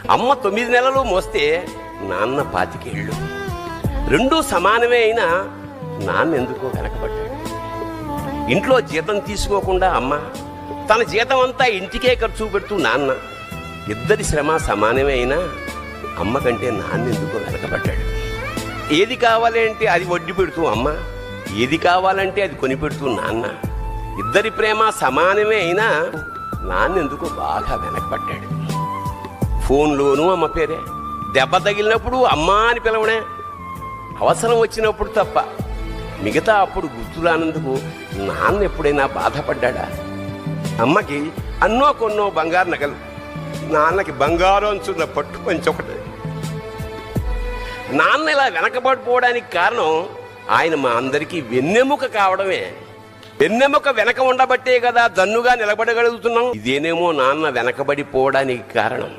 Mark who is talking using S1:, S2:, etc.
S1: అమ్మ 9 నెలలు మోస్తే నాన్న 25 ఏళ్ళు. రెండూ సమానమే అయినా నాన్న ఎందుకో వెనకబడ్డాడు. ఇంట్లో జీతం తీసుకోకుండా అమ్మ, తన జీతం అంతా ఇంటికే ఖర్చు పెడుతూ నాన్న, ఇద్దరి శ్రమ సమానమే అయినా అమ్మ కంటే నాన్న ఎందుకో వెనకబడ్డాడు. ఏది కావాలంటే అది వడ్డీ పెడుతూ అమ్మ, ఏది కావాలంటే అది కొని పెడుతూ నాన్న, ఇద్దరి ప్రేమ సమానమే అయినా నాన్న ఎందుకో బాగా వెనకబడ్డాడు. ఫోన్లోనూ అమ్మ పేరే, దెబ్బ తగిలినప్పుడు అమ్మా అని పిలవడే, అవసరం వచ్చినప్పుడు తప్ప మిగతా అప్పుడు గుర్తురానందుకు నాన్న ఎప్పుడైనా బాధపడ్డా? అమ్మకి అన్నో కొన్నో బంగారు నగలు, నాన్నకి బంగారు అంచున్న పట్టు పంచి ఒకటి. నాన్న ఇలా వెనకబడిపోవడానికి కారణం ఆయన మా అందరికీ వెన్నెముక కావడమే. వెన్నెముక వెనక ఉండబట్టే కదా దన్నుగా నిలబడగలుగుతున్నాం. ఇదేనేమో నాన్న వెనకబడిపోవడానికి కారణం.